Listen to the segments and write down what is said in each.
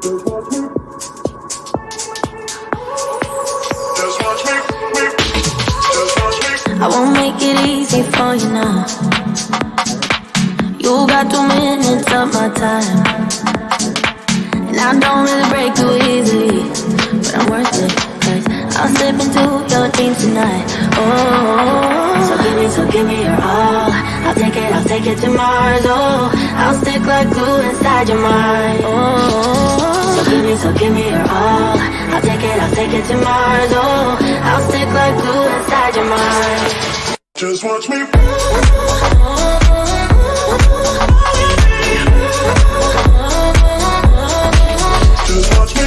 I won't make it easy for you now. You got 2 minutes of my time, and I don't really break too easily, but I'm worth it, 'cause I'll slip into your dreams tonight. Oh, so give me your all. I'll take it to Mars. Oh, I'll stick like glue inside your mind. Oh, so give me your all. I'll take it to Mars. Oh, I'll stick like glue inside your mind. Just watch me. Just watch me.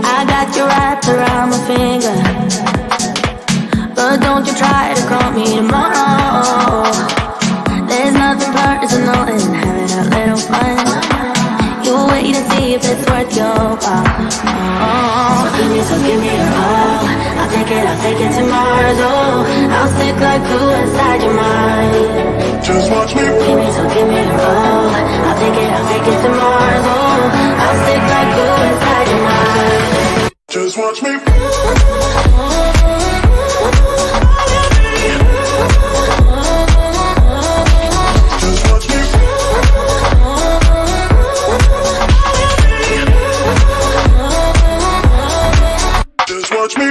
I got you wrapped around my finger, but don't you try to call me tomorrow. There's nothing personal in having a little fun. You wait and see if it's worth your while. So give me your all. I'll take it to Mars. Oh, I'll stick like glue inside your mind. Just watch me. Give me your all. I'll take it to Mars. Oh, I'll stick like glue inside your mind. Just watch me. Watch me.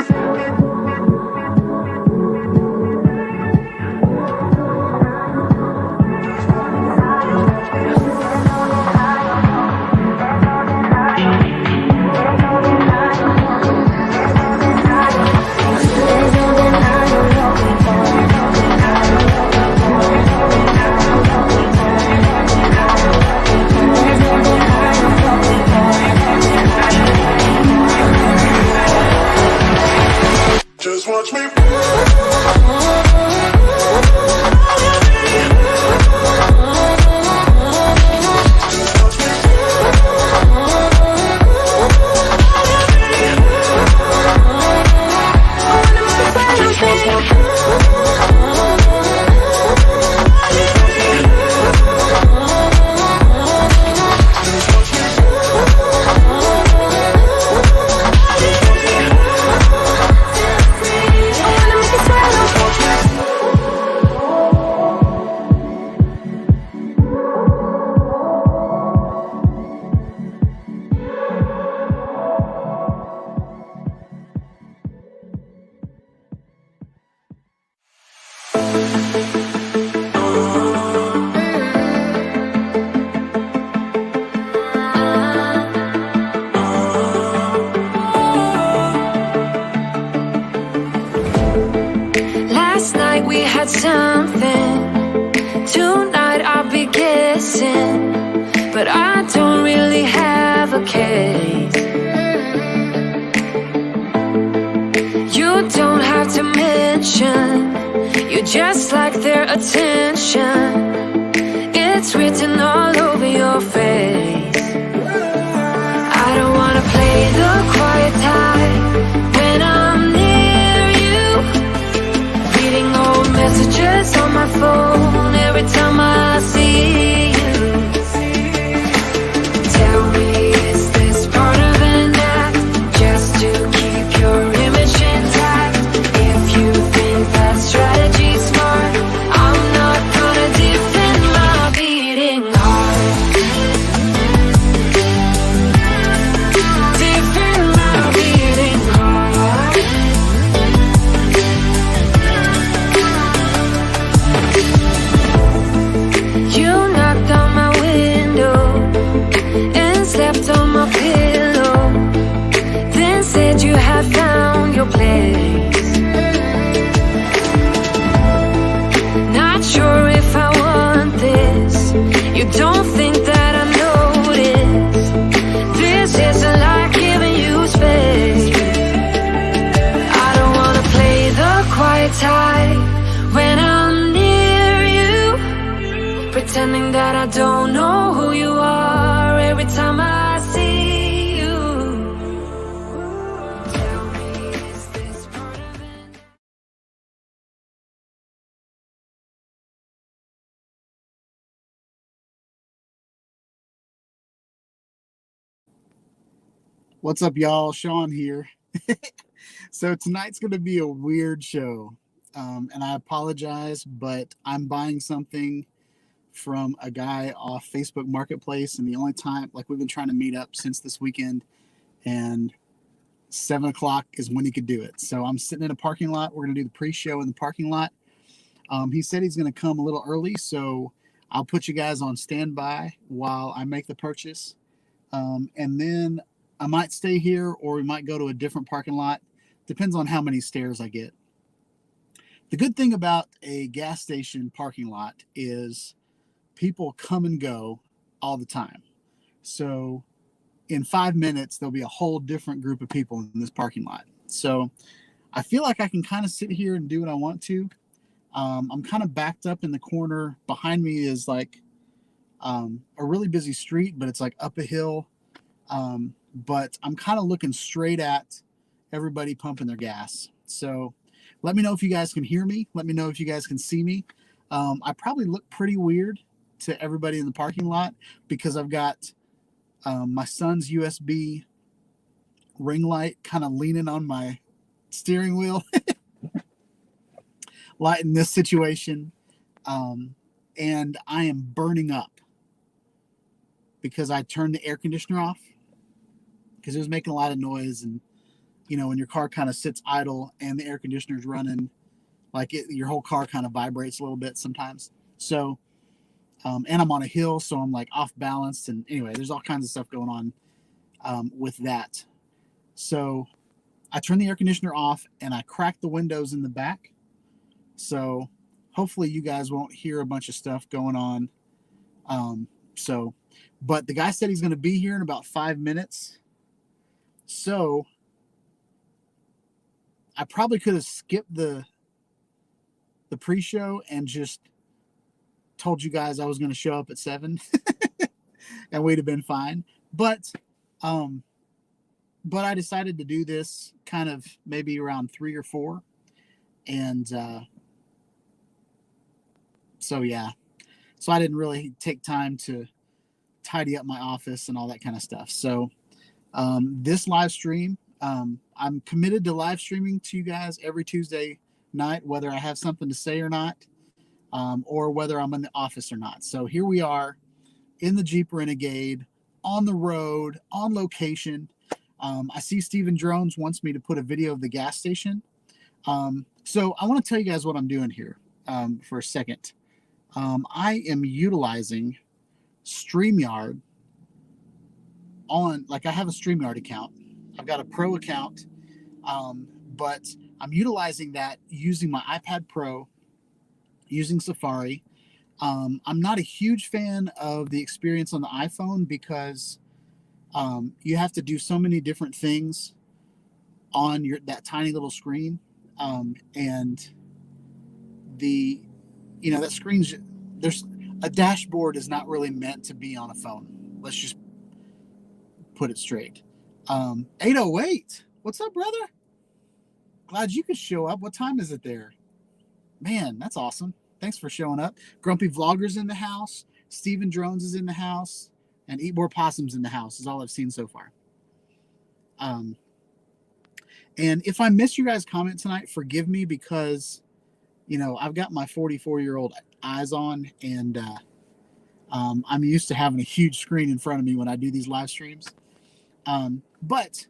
Just watch me. Last night we had something. Tonight I'll be guessing, but I don't really have a case. You don't have to mention, you just like their attention. It's written all over your face. I don't wanna play the quiet type when I'm near you, reading old messages on my phone every time I see you. Tell me, is this part of an act, just to keep your image intact? If you think that strategy's smart, I'm not gonna defend my beating heart. Defend my beating heart. You knocked on my window and slept on my pillow, then said you had found your place. Not sure if I want this. You don't think that I notice. This isn't like giving you space. I don't wanna play the quiet type when I'm near you, pretending that I don't know who you are every time I What's up, y'all? Sean here. So tonight's going to be a weird show. And I apologize, but I'm buying something from a guy off Facebook Marketplace. And the only time, like, we've been trying to meet up since this weekend, and 7 o'clock is when he could do it. So I'm sitting in a parking lot. We're going to do the pre-show in the parking lot. He said he's going to come a little early, so I'll put you guys on standby while I make the purchase. And then I might stay here, or we might go to a different parking lot. Depends on how many stairs I get. The good thing about a gas station parking lot is people come and go all the time. So in 5 minutes, there'll be a whole different group of people in this parking lot. So I feel like I can kind of sit here and do what I want to. I'm kind of backed up in the corner. Behind me is like a really busy street, but it's like up a hill. But I'm kind of looking straight at everybody pumping their gas. So let me know if you guys can hear me. Let me know if you guys can see me. I probably look pretty weird to everybody in the parking lot because I've got my son's USB ring light kind of leaning on my steering wheel, lighting this situation. And I am burning up because I turned the air conditioner off because it was making a lot of noise. And, you know, when your car kind of sits idle and the air conditioner is running, like your whole car kind of vibrates a little bit sometimes. So, and I'm on a hill, so I'm like off balance. And anyway, there's all kinds of stuff going on with that. So I turned the air conditioner off and I cracked the windows in the back. So hopefully you guys won't hear a bunch of stuff going on. But the guy said he's going to be here in about 5 minutes. So I probably could have skipped the pre-show and just told you guys I was going to show up at 7 and we'd have been fine. But I decided to do this kind of maybe around 3 or 4. And so, yeah. So I didn't really take time to tidy up my office and all that kind of stuff. So this live stream, I'm committed to live streaming to you guys every Tuesday night, whether I have something to say or not, or whether I'm in the office or not. So here we are in the Jeep Renegade, on the road, on location. I see Steven Drones wants me to put a video of the gas station. So I want to tell you guys what I'm doing here for a second. I am utilizing StreamYard I have a StreamYard account. I've got a pro account, but I'm utilizing that using my iPad Pro, using Safari. I'm not a huge fan of the experience on the iPhone because you have to do so many different things on that tiny little screen, and that screen's there's a dashboard is not really meant to be on a phone. Let's just put it straight. 808. What's up, brother? Glad you could show up. What time is it there? Man, that's awesome. Thanks for showing up. Grumpy Vlogger's in the house. Steven Drones is in the house. And Eat More Possums in the house is all I've seen so far. And if I missed you guys' comment tonight, forgive me because, I've got my 44-year-old eyes on, and I'm used to having a huge screen in front of me when I do these live streams. But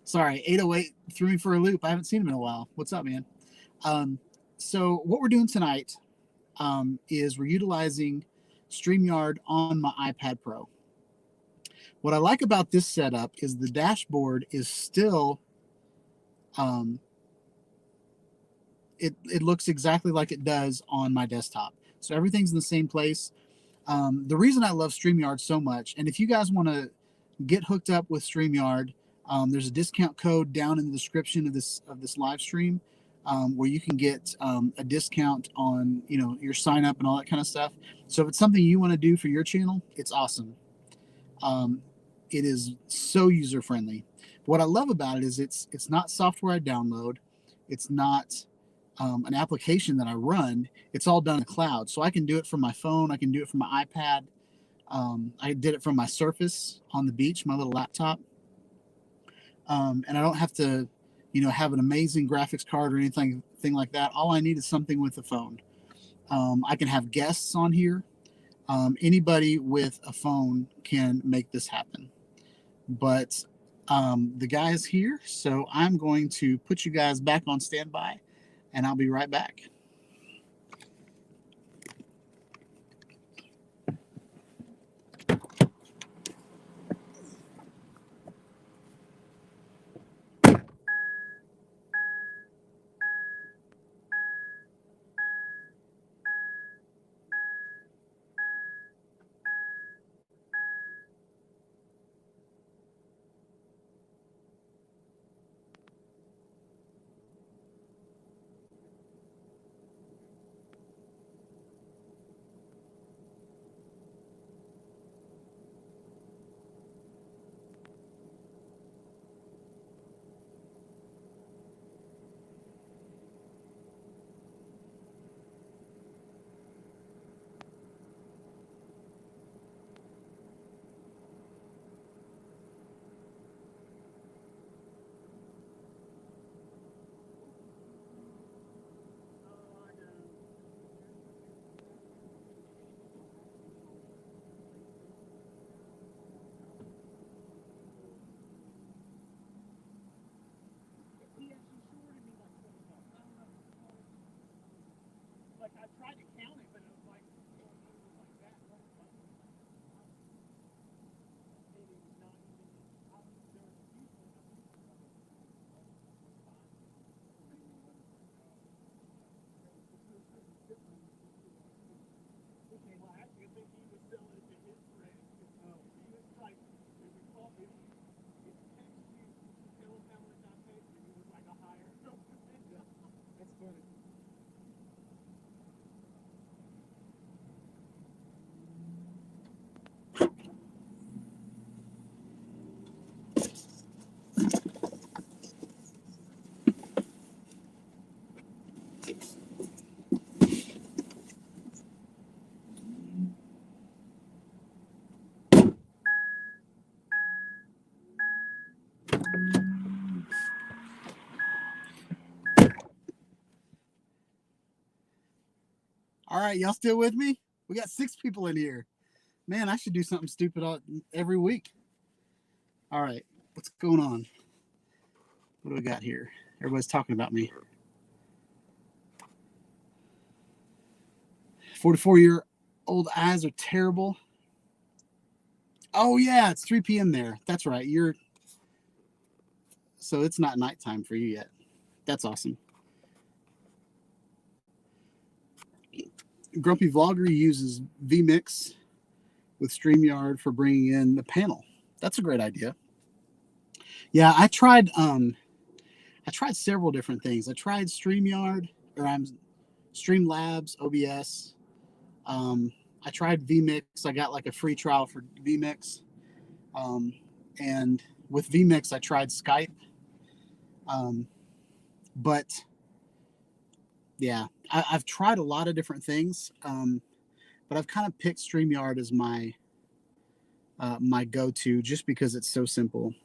sorry, 808 threw me for a loop. I haven't seen him in a while. What's up, man? So what we're doing tonight is we're utilizing StreamYard on my iPad Pro. What I like about this setup is the dashboard is still, it looks exactly like it does on my desktop. So everything's in the same place. The reason I love StreamYard so much, and if you guys want to get hooked up with StreamYard, there's a discount code down in the description of this live stream, where you can get a discount on your sign up and all that kind of stuff. So if it's something you want to do for your channel, it's awesome. It is so user friendly. What I love about it is it's not software I download. It's not an application that I run. It's all done in the cloud, so I can do it from my phone. I can do it from my iPad. I did it from my Surface on the beach, my little laptop. and I don't have to, have an amazing graphics card or anything like that. All I need is something with a phone. I can have guests on here. Anybody with a phone can make this happen. But the guy is here, so I'm going to put you guys back on standby, and I'll be right back. Like I tried to count it, but it was like that. That's funny. All right, y'all still with me? We got 6 people in here. Man, I should do something stupid every week. All right, what's going on? What do we got here? Everybody's talking about me. 44-year-old eyes are terrible. Oh yeah, it's 3 p.m. there. That's right. So it's not nighttime for you yet. That's awesome. Grumpy Vlogger uses vMix with StreamYard for bringing in the panel. That's a great idea. Yeah, I tried several different things. I tried StreamYard, or Streamlabs, OBS. I tried vMix. I got like a free trial for vMix. And with vMix, I tried Skype. But yeah, I've tried a lot of different things. But I've kind of picked StreamYard as my go-to just because it's so simple.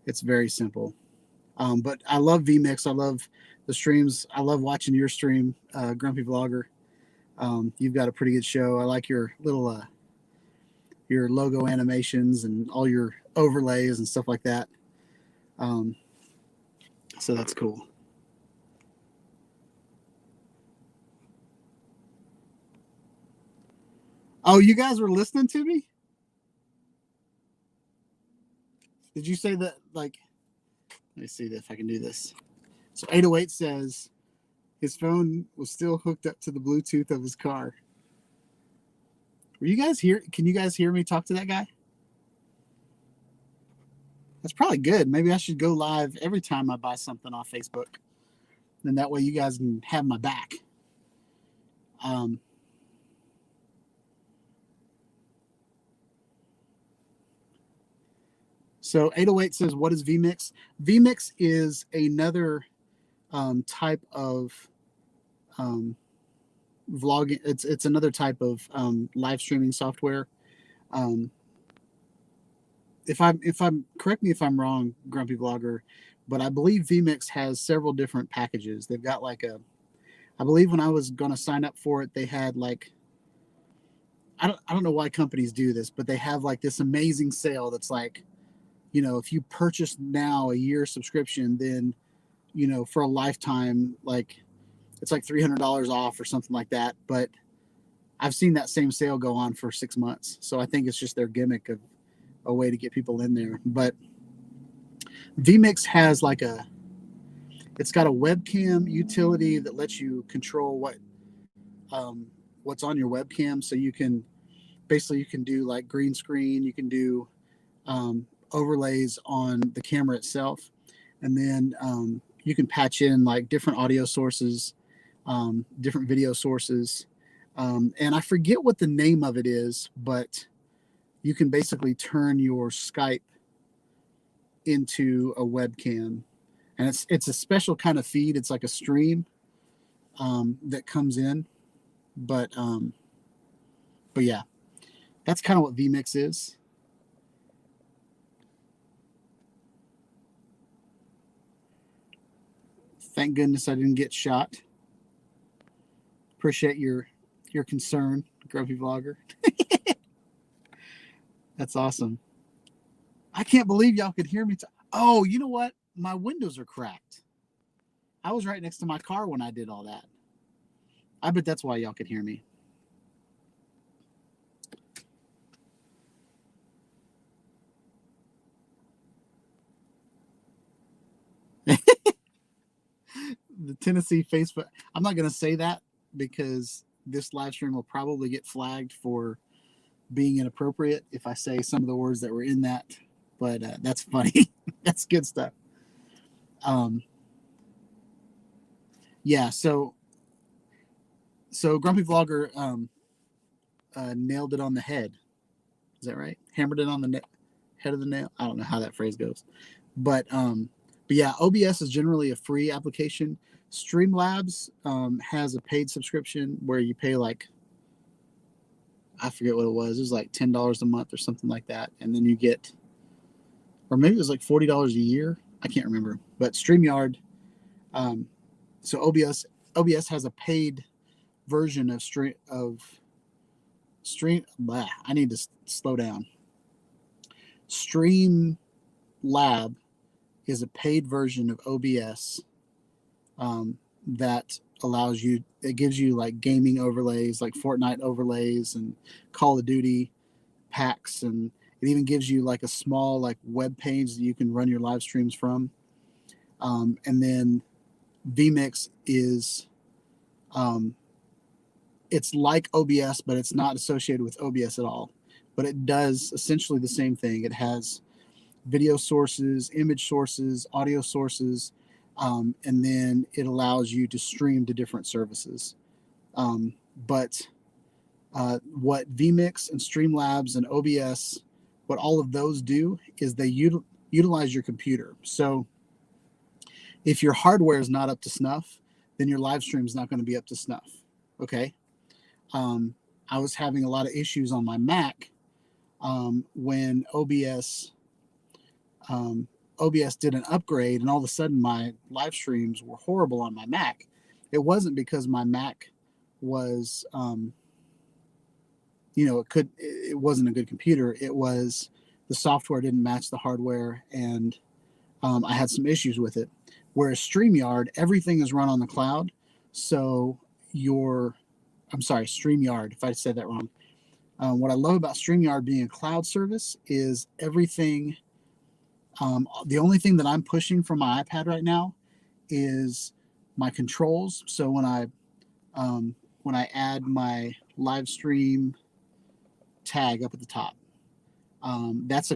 It's very simple. But I love vMix. I love the streams. I love watching your stream, Grumpy Vlogger. You've got a pretty good show. I like your little your logo animations and all your overlays and stuff like that. So that's cool. Oh, you guys were listening to me? Did you say that, like, let me see if I can do this. So 808 says his phone was still hooked up to the Bluetooth of his car. Were you guys here? Can you guys hear me talk to that guy? That's probably good. Maybe I should go live every time I buy something off Facebook. Then that way you guys can have my back. So 808 says, what is vMix? vMix is another type of vlogging. It's another type of live streaming software. if I'm correct me if I'm wrong, Grumpy Vlogger, but I believe vMix has several different packages. They've got like I believe when I was going to sign up for it, they had like, I don't know why companies do this, but they have like this amazing sale that's like, if you purchase now a year subscription, then, for a lifetime, like it's like $300 off or something like that. But I've seen that same sale go on for 6 months. So I think it's just their gimmick of a way to get people in there. But vMix has like it's got a webcam utility that lets you control what's on your webcam. So you can do like green screen, you can do overlays on the camera itself, and then you can patch in like different audio sources, different video sources, and I forget what the name of it is, but you can basically turn your Skype into a webcam, and it's a special kind of feed. It's like a stream that comes in, but yeah, that's kind of what vMix is. Thank goodness I didn't get shot. Appreciate your concern, Grumpy Vlogger. That's awesome. I can't believe y'all could hear me. Oh, you know what? My windows are cracked. I was right next to my car when I did all that. I bet that's why y'all could hear me. The Tennessee Facebook. I'm not going to say that because this live stream will probably get flagged for being inappropriate if I say some of the words that were in that. But that's funny. That's good stuff. Yeah. So Grumpy Vlogger nailed it on the head. Is that right? Hammered it on the head of the nail. I don't know how that phrase goes, but yeah, OBS is generally a free application. Streamlabs has a paid subscription where you pay like, I forget what it was. It was like $10 a month or something like that, and then you get, or maybe it was like $40 a year. I can't remember. But StreamYard, so OBS has a paid version of stream. I need to slow down. Streamlab is a paid version of OBS that allows you. It gives you like gaming overlays, like Fortnite overlays and Call of Duty packs, and it even gives you like a small like web page that you can run your live streams from. And then vMix is it's like OBS, but it's not associated with OBS at all. But it does essentially the same thing. It has video sources, image sources, audio sources, and then it allows you to stream to different services. But what vMix and Streamlabs and OBS, what all of those do is they utilize your computer. So if your hardware is not up to snuff, then your live stream is not going to be up to snuff. Okay. I was having a lot of issues on my Mac when OBS did an upgrade, and all of a sudden my live streams were horrible on my Mac. It wasn't because my Mac was, it wasn't a good computer. It was the software didn't match the hardware, and I had some issues with it. Whereas StreamYard, everything is run on the cloud. So StreamYard, if I said that wrong. What I love about StreamYard being a cloud service is everything. The only thing that I'm pushing from my iPad right now is my controls. So when I add my live stream tag up at the top, that's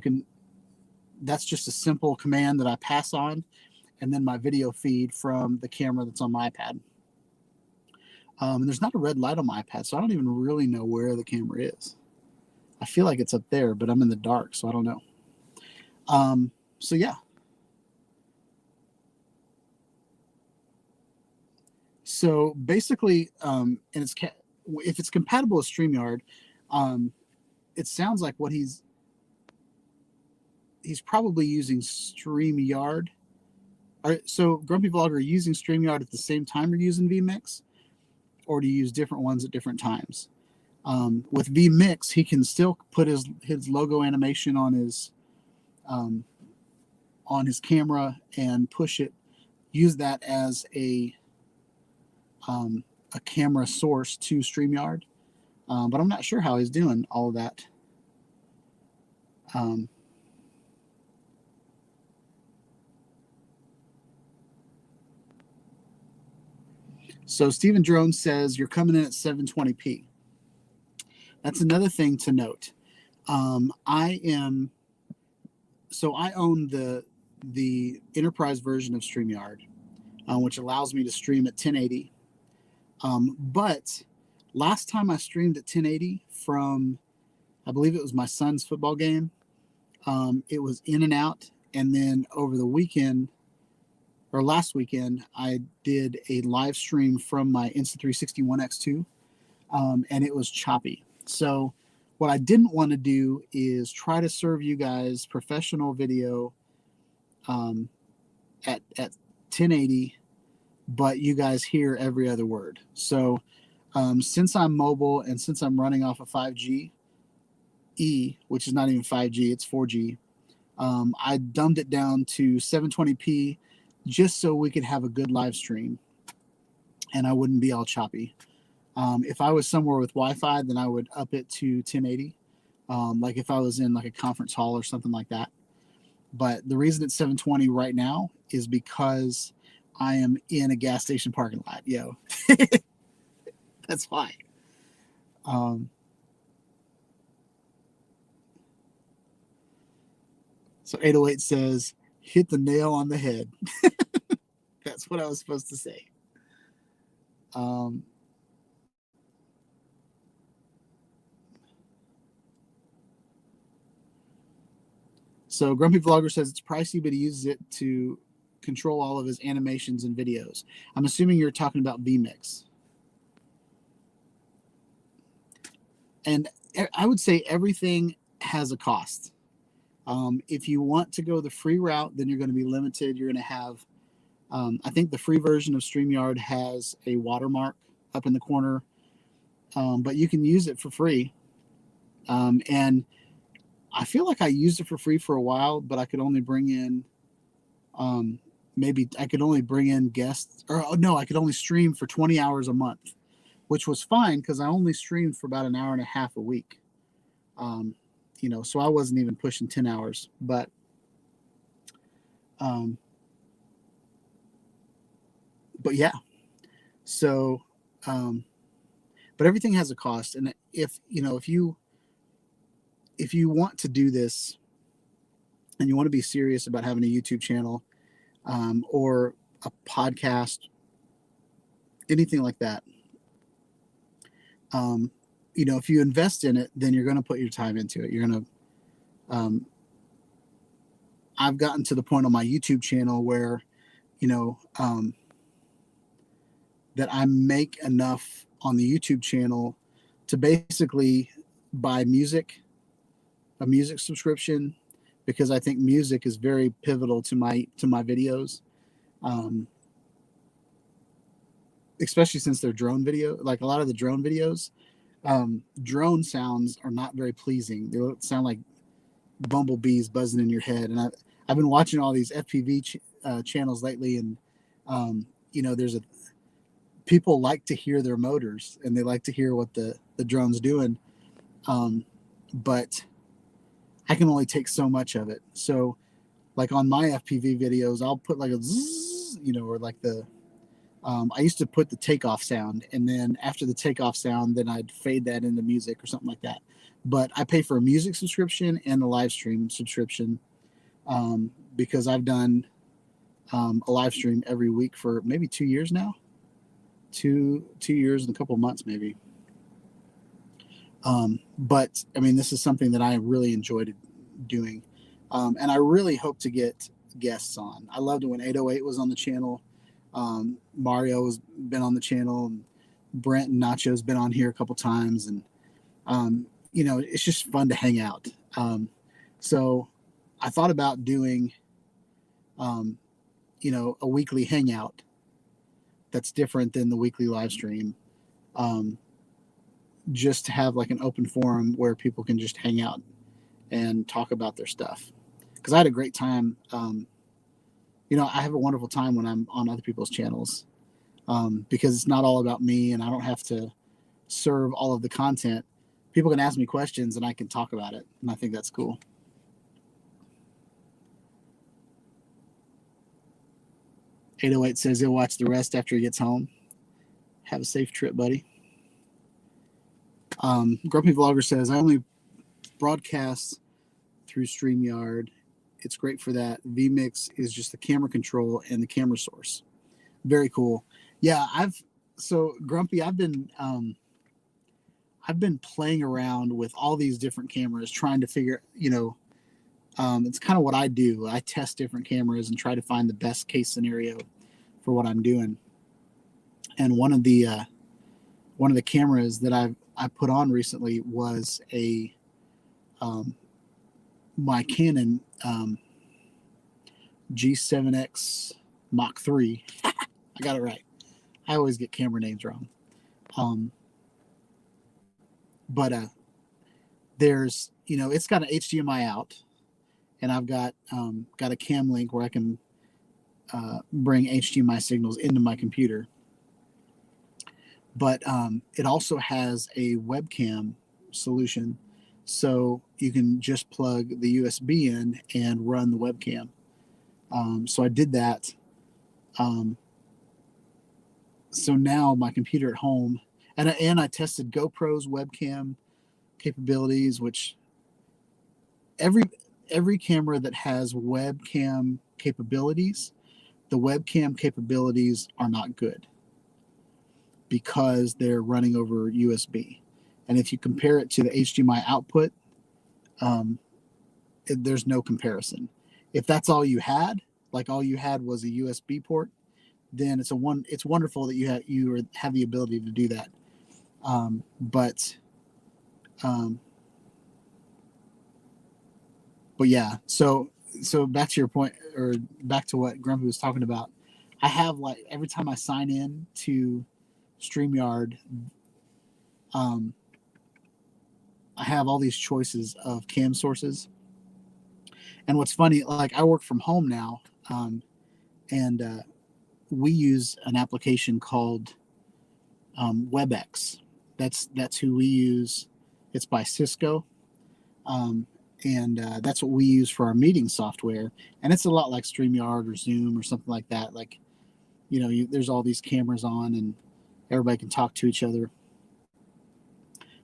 just a simple command that I pass on, and then my video feed from the camera that's on my iPad. And there's not a red light on my iPad, so I don't even really know where the camera is. I feel like it's up there, but I'm in the dark, so I don't know. So yeah. So basically, and if it's compatible with StreamYard, it sounds like what he's he's probably using StreamYard. So Grumpy Vlogger, are you using StreamYard at the same time you're using vMix, or do you use different ones at different times? With vMix, he can still put his logo animation on his camera and push it, use that as a camera source to StreamYard. But I'm not sure how he's doing all of that. So Stephen Drone says you're coming in at 720p. That's another thing to note. I own the enterprise version of StreamYard, which allows me to stream at 1080. But last time I streamed at 1080 from, I believe it was my son's football game, it was in and out. And then over the weekend, or last weekend, I did a live stream from my Insta360 One X2, and it was choppy. So what I didn't want to do is try to serve you guys professional video at 1080, but you guys hear every other word. So since I'm mobile and since I'm running off of 5G E, which is not even 5G, it's 4G, I dumbed it down to 720p just so we could have a good live stream and I wouldn't be all choppy. If I was somewhere with Wi-Fi, then I would up it to 1080. Like if I was in like a conference hall or something like that. But the reason it's 720 right now is because I am in a gas station parking lot. Yo, that's why. So 808 says, hit the nail on the head. That's what I was supposed to say. So Grumpy Vlogger says it's pricey, but he uses it to control all of his animations and videos. I'm assuming you're talking about vMix. And I would say everything has a cost. If you want to go the free route, then you're going to be limited. You're going to have, I think the free version of StreamYard has a watermark up in the corner, but you can use it for free. And I feel like I used it for free for a while, but I could only bring in, maybe I could only bring in guests, or no, I could only stream for 20 hours a month, which was fine because I only streamed for about an hour and a half a week. You know, so I wasn't even pushing 10 hours, but yeah, so, but everything has a cost. And if you want to do this and you want to be serious about having a YouTube channel, or a podcast, anything like that, if you invest in it, then you're going to put your time into it. You're going to, I've gotten to the point on my YouTube channel where, that I make enough on the YouTube channel to basically buy a music subscription, because I think music is very pivotal to my videos. Especially since they're drone video, like a lot of the drone videos, drone sounds are not very pleasing. They sound like bumblebees buzzing in your head. And I've been watching all these FPV channels lately, and people like to hear their motors and they like to hear what the drone's doing, but I can only take so much of it. So like on my FPV videos, I'll put like a zzz, or like the I used to put the takeoff sound, and then after the takeoff sound, then I'd fade that into music or something like that. But I pay for a music subscription and a live stream subscription, because I've done a live stream every week for maybe 2 years now, 2 years and a couple of months maybe. But I mean, this is something that I really enjoyed doing, and I really hope to get guests on. I loved it when 808 was on the channel. Mario has been on the channel, and Brent and Nacho's been on here a couple times, and it's just fun to hang out. So I thought about doing, a weekly hangout that's different than the weekly live stream. Just to have like an open forum where people can just hang out and talk about their stuff. Because I had a great time. I have a wonderful time when I'm on other people's channels, because it's not all about me and I don't have to serve all of the content. People can ask me questions and I can talk about it. And I think that's cool. "808 says he'll watch the rest after he gets home. Have a safe trip, buddy." Grumpy Vlogger says, "I only broadcast through StreamYard. It's great for that. vMix is just the camera control and the camera source." Very cool. Yeah, Grumpy, I've been playing around with all these different cameras, trying to figure, it's kind of what I do. I test different cameras and try to find the best case scenario for what I'm doing. And one of the cameras that I put on recently was my Canon G7X Mach 3. I got it right. I always get camera names wrong. But there's, it's got an HDMI out, and I've got a cam link where I can bring HDMI signals into my computer. But it also has a webcam solution, so you can just plug the USB in and run the webcam. So I did that. So now my computer at home, and I tested GoPro's webcam capabilities, which every camera that has webcam capabilities, the webcam capabilities are not good because they're running over USB. And if you compare it to the HDMI output, there's no comparison. If that's all you had, like all you had was a USB port, then it's wonderful that you have the ability to do that. But yeah, so back to your point, or back to what Grumpy was talking about. I have, like, every time I sign in to StreamYard, I have all these choices of cam sources. And what's funny, like, I work from home now, and we use an application called WebEx. That's who we use. It's by Cisco, and that's what we use for our meeting software. And it's a lot like StreamYard or Zoom or something like that. Like, there's all these cameras on, and everybody can talk to each other.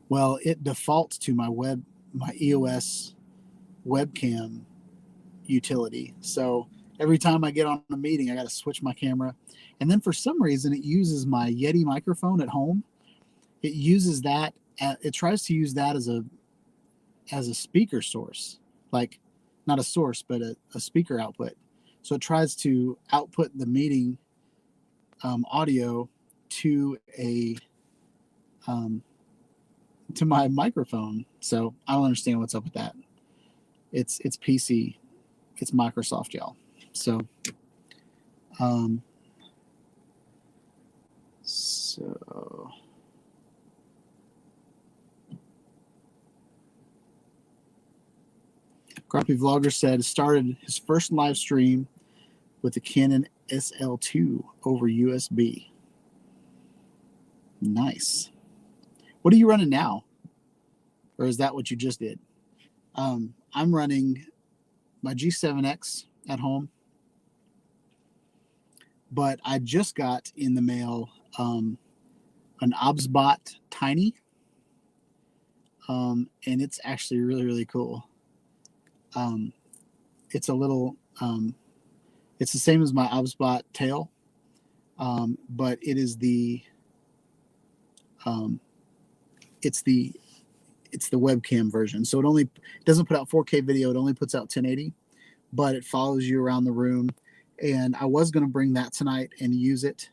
Well, it defaults to my EOS webcam utility. So every time I get on a meeting, I got to switch my camera. And then for some reason, it uses my Yeti microphone at home. It uses that. It tries to use that as a speaker source, like not a source, but a speaker output. So it tries to output the meeting audio to to my microphone. So I don't understand what's up with that. It's PC. It's Microsoft, y'all. So, Grumpy Vlogger said started his first live stream with the Canon SL2 over USB. Nice. What are you running now? Or is that what you just did? I'm running my G7X at home, but I just got in the mail an OBSBot Tiny, and it's actually really, really cool. It's a little, it's the same as my OBSBot Tail, but it is it's the webcam version. So it doesn't put out 4K video. It only puts out 1080, but it follows you around the room. And I was going to bring that tonight and use it.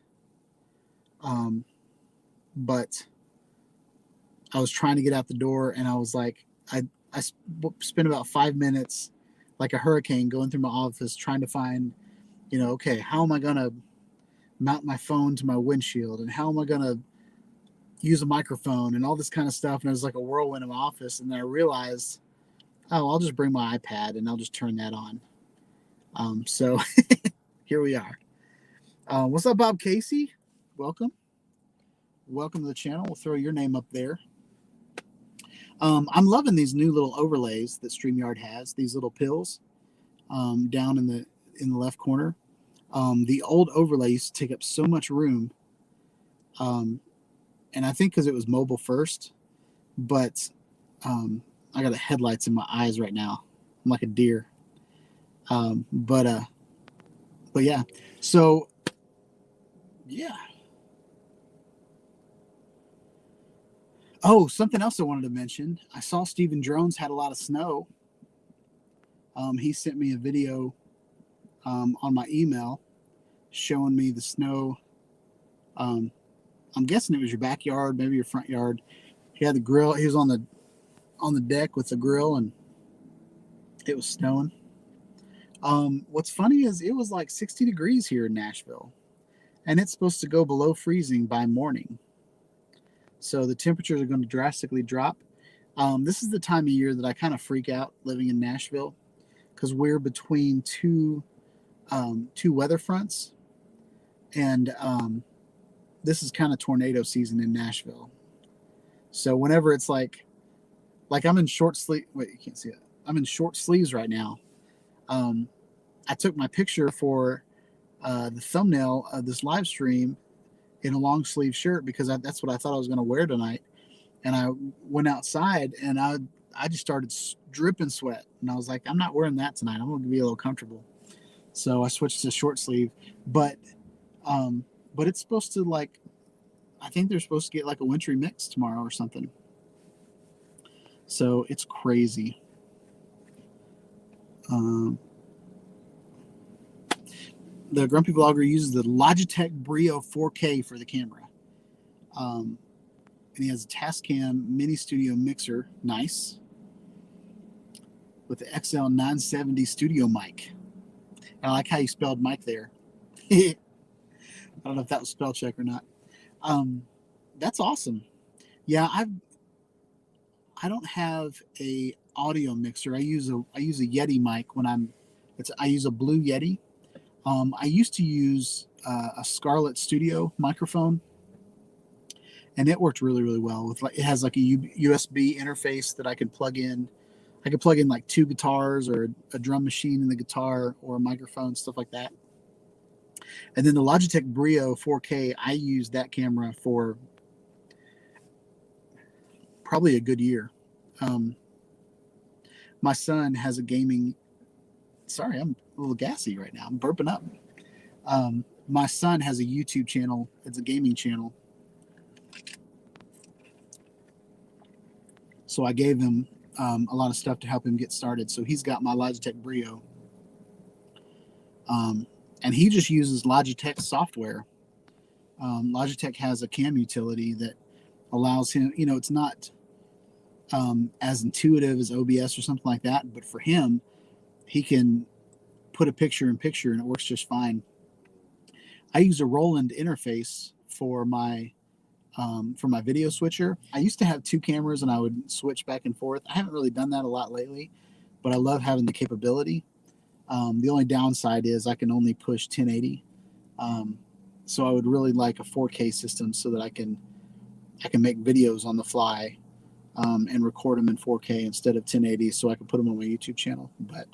But I was trying to get out the door, and I was like, I spent about 5 minutes like a hurricane going through my office trying to find, okay, how am I going to mount my phone to my windshield, and how am I going to use a microphone and all this kind of stuff. And it was like a whirlwind in my office. And then I realized, oh, I'll just bring my iPad and I'll just turn that on. So here we are. What's up, Bob Casey? Welcome. Welcome to the channel. We'll throw your name up there. I'm loving these new little overlays that StreamYard has, these little pills down in the left corner. The old overlay used to take up so much room. And I think because it was mobile first, but I got the headlights in my eyes right now. I'm like a deer. But yeah. So yeah. Oh, something else I wanted to mention. I saw Stephen Drones had a lot of snow. He sent me a video on my email showing me the snow. I'm guessing it was your backyard, maybe your front yard. He had the grill. He was on the deck with the grill, and it was snowing. What's funny is it was like 60 degrees here in Nashville, and it's supposed to go below freezing by morning. So the temperatures are going to drastically drop. This is the time of year that I kind of freak out living in Nashville, because we're between two weather fronts, and this is kind of tornado season in Nashville. So whenever it's like I'm in short sleeve, wait, you can't see it. I'm in short sleeves right now. I took my picture for the thumbnail of this live stream in a long sleeve shirt because that's what I thought I was going to wear tonight. And I went outside and I just started dripping sweat. And I was like, I'm not wearing that tonight. I'm going to be a little comfortable. So I switched to short sleeve, but it's supposed to, like, I think they're supposed to get like a wintry mix tomorrow or something. So it's crazy. The Grumpy Vlogger uses the Logitech Brio 4K for the camera. And he has a Tascam Mini Studio mixer. Nice. With the XL970 studio mic. And I like how you spelled mic there. I don't know if that was spell check or not. That's awesome. Yeah, I don't have a audio mixer. I use a Yeti mic when I use a Blue Yeti. I used to use a Scarlett Studio microphone, and it worked really, really well. With it has like a USB interface that I could plug in. I could plug in like two guitars or a drum machine in the guitar or a microphone, stuff like that. And then the Logitech Brio 4K, I used that camera for probably a good year. My son has a gaming. Sorry, I'm a little gassy right now. I'm burping up. My son has a YouTube channel. It's a gaming channel. So I gave him a lot of stuff to help him get started. So he's got my Logitech Brio. And he just uses Logitech software. Logitech has a cam utility that allows him, it's not as intuitive as OBS or something like that, but for him, he can put a picture in picture and it works just fine. I use a Roland interface for my video switcher. I used to have two cameras and I would switch back and forth. I haven't really done that a lot lately, but I love having the capability. The only downside is I can only push 1080. So I would really like a 4K system so that I can make videos on the fly and record them in 4K instead of 1080 so I can put them on my YouTube channel. But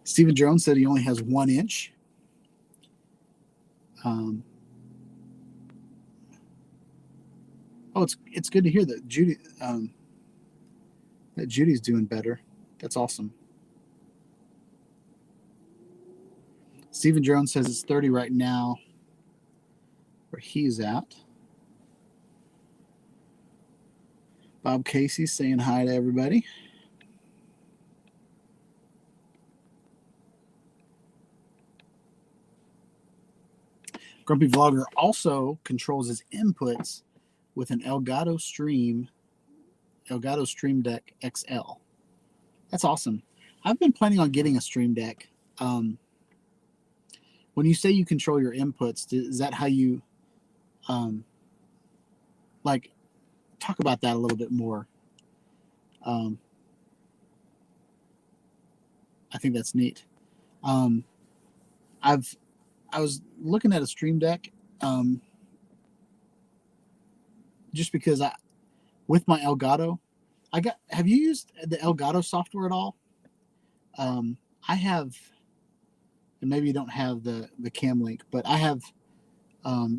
Stephen Jones said he only has 1 inch. It's good to hear that Judy's doing better. That's awesome. Stephen Jones says it's 30 right now where he's at. Bob Casey saying hi to everybody. Grumpy Vlogger also controls his inputs with an Elgato Stream Deck XL. That's awesome. I've been planning on getting a Stream Deck. Um, when you say you control your inputs, is that how you um, like talk about that a little bit more? Um, I think that's neat. Um, I was looking at a Stream Deck um, just because with my Elgato, have you used the Elgato software at all? I have, and maybe you don't have the Cam Link, but I have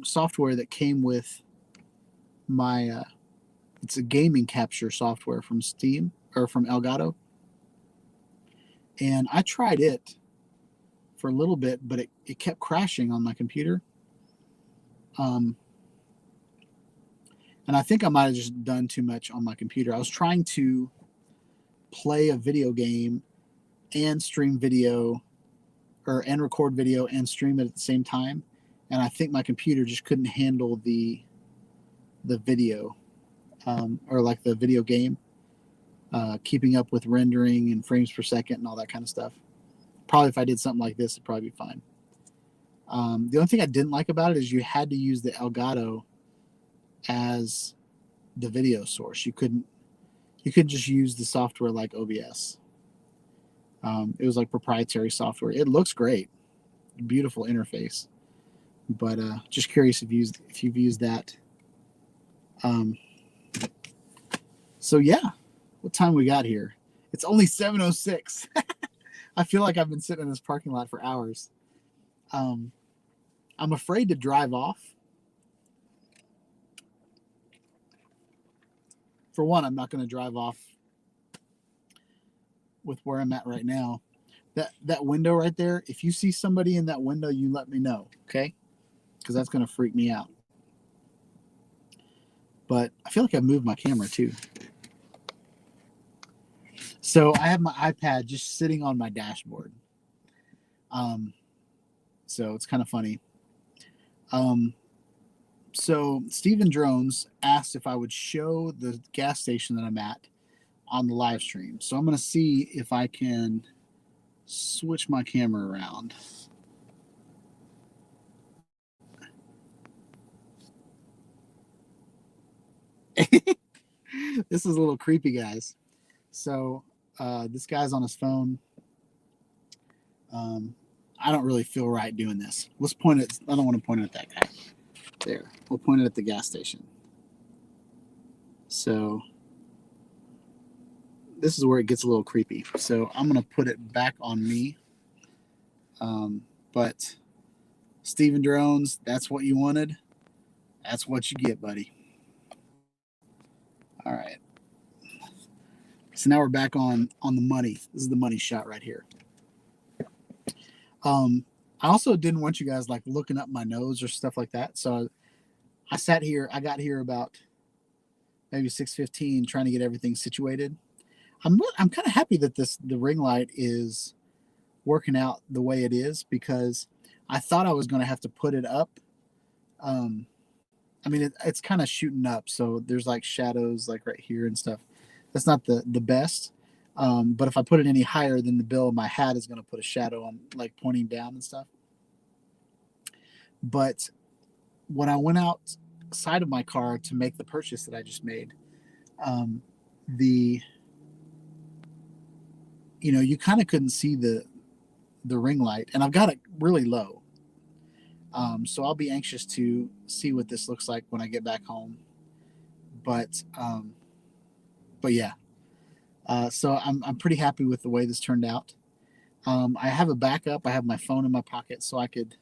software that came with my it's a gaming capture software from Steam or from Elgato, and I tried it for a little bit, but it kept crashing on my computer. Um, and I think I might have just done too much on my computer. I was trying to play a video game and stream video and record video and stream it at the same time, and I think my computer just couldn't handle the video or like the video game keeping up with rendering and frames per second and all that kind of stuff. Probably if I did something like this, it'd probably be fine. The only thing I didn't like about it is you had to use the Elgato as the video source. You couldn't just use the software like OBS. It was like proprietary software. It looks great, beautiful interface, but just curious if you've used that. So yeah, what time we got here? It's only 7:06. I feel like I've been sitting in this parking lot for hours. I'm afraid to drive off. For one, I'm not going to drive off with where I'm at right now. That window right there, if you see somebody in that window, you let me know, okay? Because that's going to freak me out. But I feel like I moved my camera too. So I have my iPad just sitting on my dashboard. So it's kind of funny. So Steven Drones asked if I would show the gas station that I'm at on the live stream. So I'm going to see if I can switch my camera around. This is a little creepy, guys. So this guy's on his phone. I don't really feel right doing this. Let's point it. I don't want to point it at that guy. There. We'll point it at the gas station. So this is where it gets a little creepy. So I'm going to put it back on me. But Steven Drones, that's what you wanted. That's what you get, buddy. All right. So now we're back on the money. This is the money shot right here. I also didn't want you guys like looking up my nose or stuff like that. So I sat here. I got here about maybe 6:15, trying to get everything situated. I'm kind of happy that the ring light is working out the way it is, because I thought I was going to have to put it up. I mean, it's kind of shooting up, so there's like shadows like right here and stuff. That's not the best. But if I put it any higher, then the bill of my hat is going to put a shadow on, like pointing down and stuff. But when I went outside of my car to make the purchase that I just made, you kind of couldn't see the ring light, and I've got it really low. So I'll be anxious to see what this looks like when I get back home. But yeah. So I'm pretty happy with the way this turned out. I have a backup. I have my phone in my pocket, so I could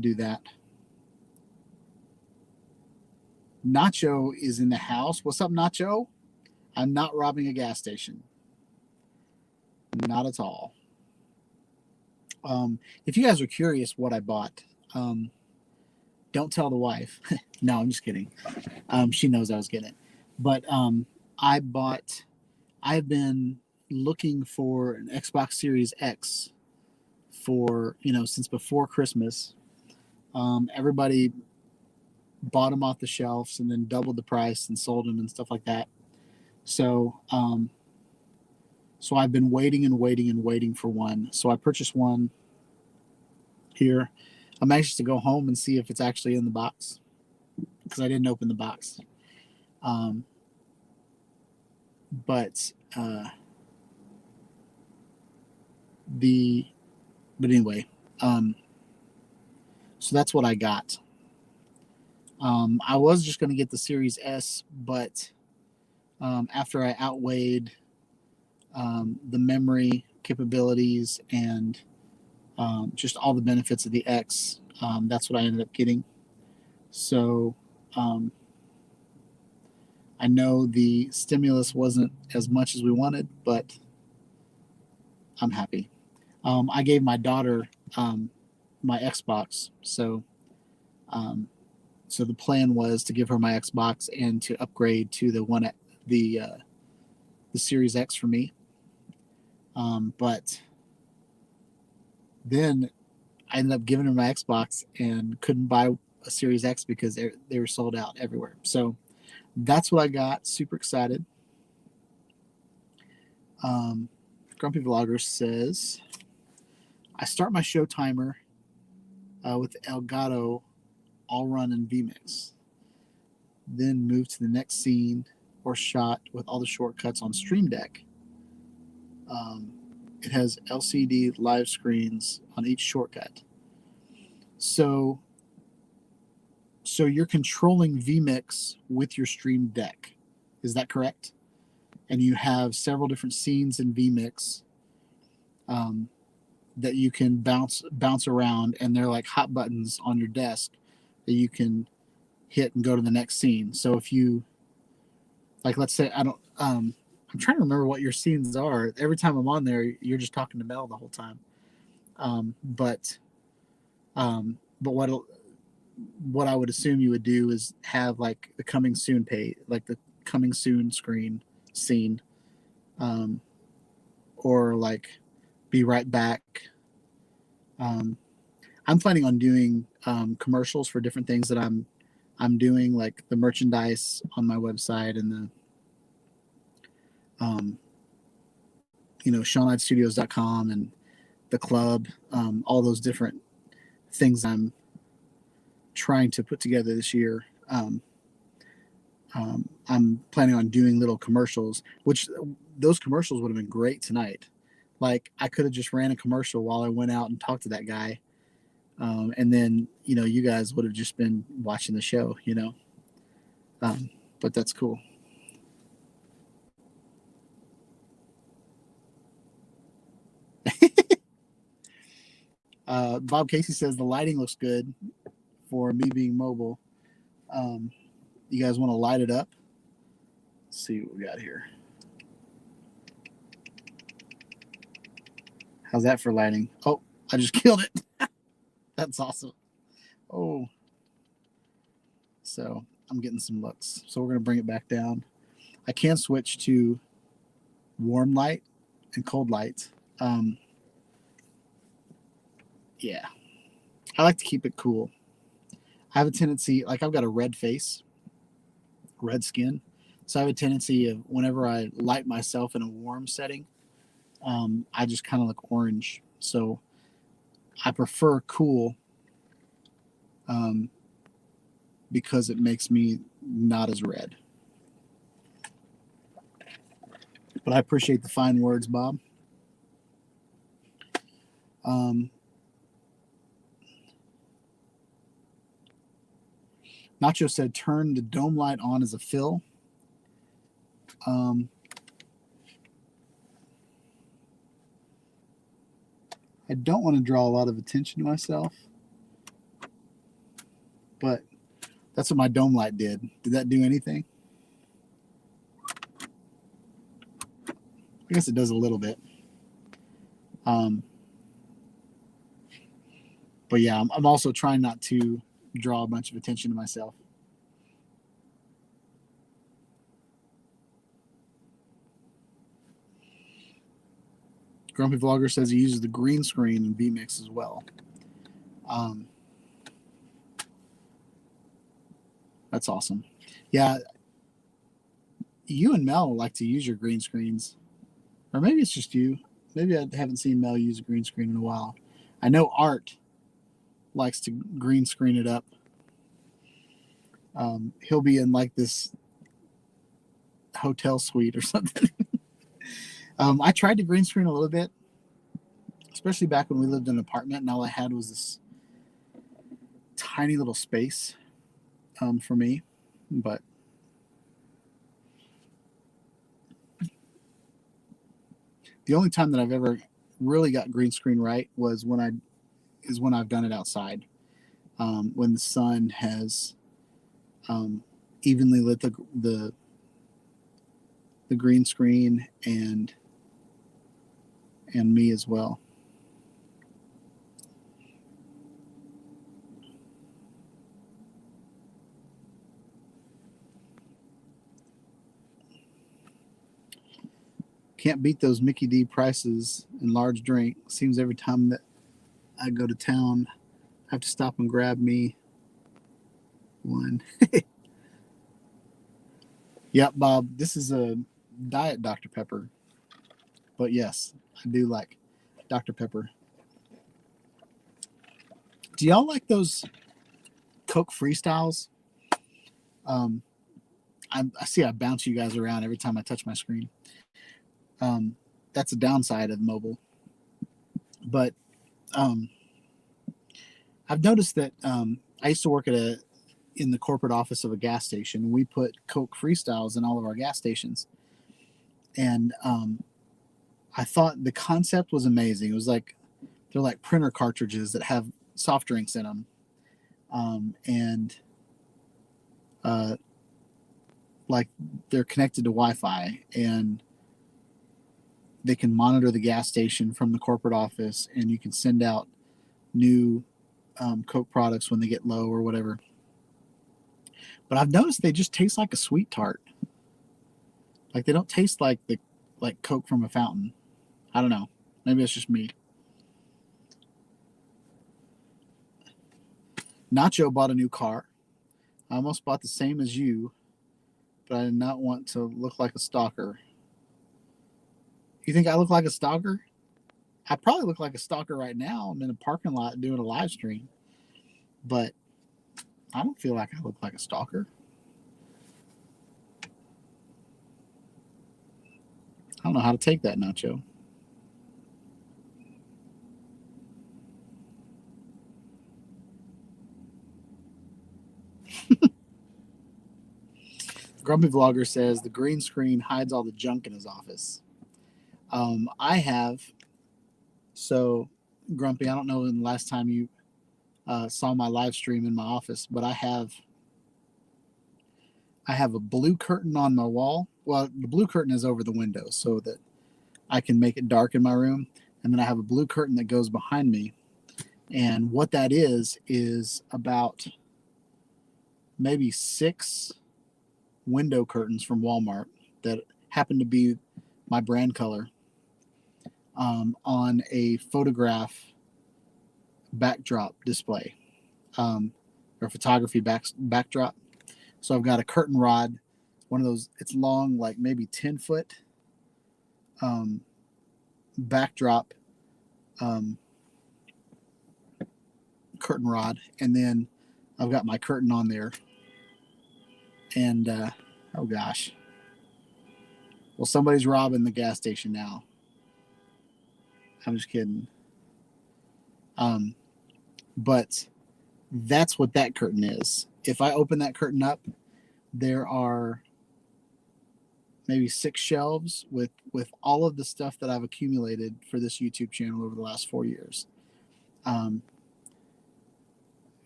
do that. Nacho is in the house. What's up, Nacho? I'm not robbing a gas station. Not at all. If you guys are curious what I bought, don't tell the wife. No, I'm just kidding. She knows I was getting it. But I've been looking for an Xbox Series X for, since before Christmas. Everybody bought them off the shelves and then doubled the price and sold them and stuff like that. So so I've been waiting and waiting and waiting for one. So I purchased one here. I'm anxious to go home and see if it's actually in the box because I didn't open the box. But anyway, so that's what I got. I was just going to get the Series S, but after I outweighed the memory capabilities and just all the benefits of the X, that's what I ended up getting. So I know the stimulus wasn't as much as we wanted, but I'm happy. I gave my daughter my Xbox, so so the plan was to give her my Xbox and to upgrade to the Series X for me. But then I ended up giving her my Xbox and couldn't buy a Series X because they were sold out everywhere. So that's what I got. Super excited. Grumpy Vlogger says, I start my show timer with Elgato all run in vMix. Then move to the next scene or shot with all the shortcuts on Stream Deck. It has LCD live screens on each shortcut. So you're controlling vMix with your Stream Deck. Is that correct? And you have several different scenes in vMix that you can bounce around, and they're like hot buttons on your desk that you can hit and go to the next scene. So if you, like, let's say I'm trying to remember what your scenes are. Every time I'm on there, you're just talking to Mel the whole time. But what I would assume you would do is have like the coming soon page, like the coming soon scene, or like be right back. I'm planning on doing commercials for different things that I'm doing, like the merchandise on my website and the SeanHydeStudios.com and the club, all those different things I'm trying to put together this year. I'm planning on doing little commercials, which those commercials would have been great tonight. Like I could have just ran a commercial while I went out and talked to that guy. And then, you guys would have just been watching the show, but that's cool. Bob Casey says the lighting looks good for me being mobile. You guys want to light it up? Let's see what we got here. How's that for lighting? Oh, I just killed it. That's awesome. Oh. So I'm getting some looks. So we're going to bring it back down. I can switch to warm light and cold light. Yeah. I like to keep it cool. I have a tendency, like I've got a red face, red skin. So I have a tendency of whenever I light myself in a warm setting, I just kind of look orange. So I prefer cool because it makes me not as red. But I appreciate the fine words, Bob. Nacho said, turn the dome light on as a fill. I don't want to draw a lot of attention to myself, but that's what my dome light did. Did that do anything? I guess it does a little bit. But yeah, I'm also trying not to draw a bunch of attention to myself. Grumpy Vlogger says he uses the green screen in vMix as well. That's awesome. Yeah, you and Mel like to use your green screens, or maybe it's just you. Maybe I haven't seen Mel use a green screen in a while. I know Art likes to green screen it up. He'll be in like this hotel suite or something. I tried to green screen a little bit, especially back when we lived in an apartment and all I had was this tiny little space for me. But the only time that I've ever really got green screen right was when I've done it outside, when the sun has evenly lit the green screen and me as well. Can't beat those Mickey D prices and large drink. Seems every time that I go to town, I have to stop and grab me one. Yep, Bob, this is a diet Dr. Pepper. But yes, I do like Dr. Pepper. Do y'all like those Coke Freestyles? I see I bounce you guys around every time I touch my screen. That's a downside of mobile. But I've noticed that I used to work in the corporate office of a gas station. We put Coke Freestyles in all of our gas stations. And I thought the concept was amazing. It was like, they're like printer cartridges that have soft drinks in them. Like they're connected to Wi-Fi and they can monitor the gas station from the corporate office and you can send out new Coke products when they get low or whatever. But I've noticed they just taste like a sweet tart. Like they don't taste like Coke from a fountain. I don't know. Maybe it's just me. Nacho bought a new car. I almost bought the same as you, but I did not want to look like a stalker. You think I look like a stalker? I probably look like a stalker right now. I'm in a parking lot doing a live stream. But I don't feel like I look like a stalker. I don't know how to take that, Nacho. Grumpy Vlogger says the green screen hides all the junk in his office. I have. So, Grumpy, I don't know when the last time you saw my live stream in my office, but I have a blue curtain on my wall. Well, the blue curtain is over the window so that I can make it dark in my room. And then I have a blue curtain that goes behind me. And what that is about maybe 6 window curtains from Walmart that happen to be my brand color on a photograph backdrop display or photography backdrop. So I've got a curtain rod, one of those, it's long, like maybe 10 foot backdrop curtain rod. And then I've got my curtain on there. And oh gosh. Well, somebody's robbing the gas station now. I'm just kidding. But that's what that curtain is. If I open that curtain up, there are maybe 6 shelves with all of the stuff that I've accumulated for this YouTube channel over the last 4 years.